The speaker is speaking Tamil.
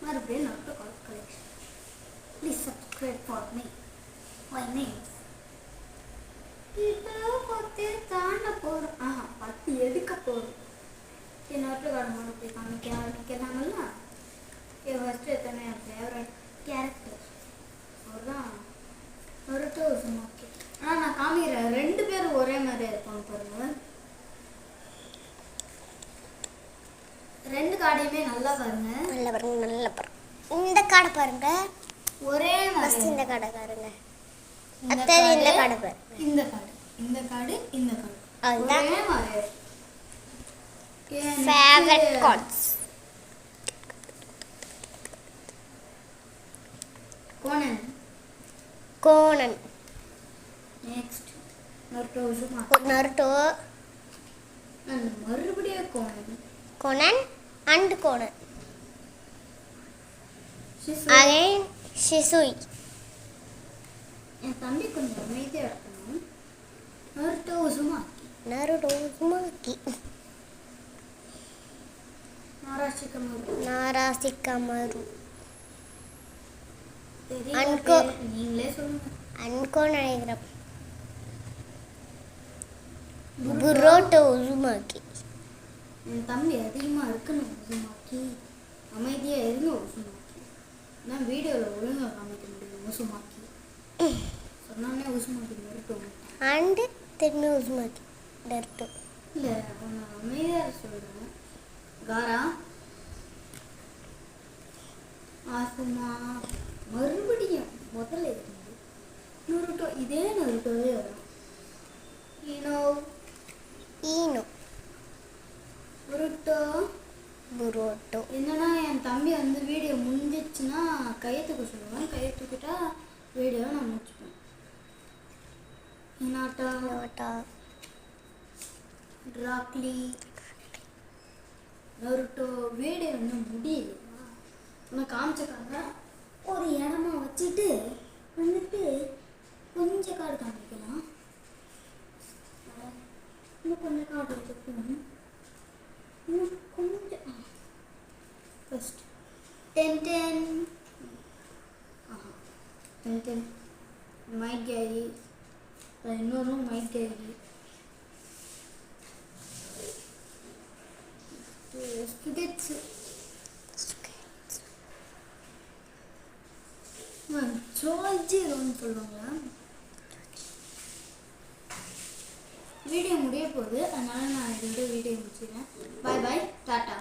மறுபடியும் note collection. Please subscribe for me. My name இப்போ 10 தாண்ட போகிறோம். 10 எடுக்க போகிறோம். நோட்டு கார்டு போய் காமிக்கலாங்கல்ல. ஃபஸ்ட்டு எத்தனை என் ஃபேவரட் கேரக்டர் அவர் தான் நருட்டோ உசுமாக்கி. ஆனால் நான் காமிக்கிறேன், 2 பேரும் ஒரே மாதிரியே இருப்பாங்க பாருங்க. 2 கார்டையுமே நல்லா பாருங்க. நல்லா பாருங்க, நல்லா பாருங்க. இந்த கார்டை பாருங்க, ஒரே மாதிரி. இந்த கார்டை பாருங்க, அடுத்தது இந்த கார்டை பாருங்க. இந்த கார்டு, இந்த கார்டு, இந்த கார்டு அதுதான் ஒரே மாதிரி. Favourite cards. Konan. Konan. Next Naruto Uzumaki. Naruto. மறுபடியும் Konan. Konan and Konan. Shisui. Again Shisui. என் தம்பி கொஞ்சம் அமைதியாக இருக்கணும். Naruto Uzumaki. Naruto Uzumaki. Nara Shikamaru. Nara Shikamaru. Anko. நீங்களே சொல்லுங்க. அன்கோ நினைக்கிறேன். Proto Uzumaki. என் தம்பி அதிகமாக இருக்கணும். உசுமாக்கி அமைதியாக இருங்க. உசுமாக்கி நான் வீடியோவில் ஒழுங்காக காமிக்க முடியும். உசுமாக்கி சொன்னானே உசுமாக்கி நருட்டோ. அண்டு திரும்பி உசுமாக்கி நருட்டோ. இல்லை அவனை அமைதியாக சொல்கிறேன். காரா. ஆசுமா. மறுபடியும் முதல்ல இருந்து நருட்டோ. இதே நருட்டோவே வரும். ஈனோ. ஈனோ. புருட்டோ. புரோட்டோ. என்னன்னா என் தம்பி வந்து வீடியோ முடிஞ்சிச்சுன்னா கையை தூக்க சொல்லுவேன். கையை தூக்கிட்டா வீடியோவை நான் முடிச்சுப்பேன். ஹினாட்டா. நோட்டா. ட்ராக்லி. நருட்டோ. வீடியோ இன்னும் முடியல. உனக்கு காமிச்சக்காக ஒரு இடமா வச்சுட்டு வந்துட்டு கொஞ்சம் கார்டு காமிக்கலாம். இன்னும் கொஞ்சம் கார்டு வச்சுக்கணும். இன்னும் கொஞ்சம் ஃபஸ்ட் 10 மைக் கேரி. இன்னொரு மைக் கேரி. ஜோல்ஜிரோன்னு சொல்லுவாங்க. வீடியோ முடிய போகுது, அதனால நான் இதோட வீடியோ முடிச்சிடுறேன். பாய் பாய், டாட்டா.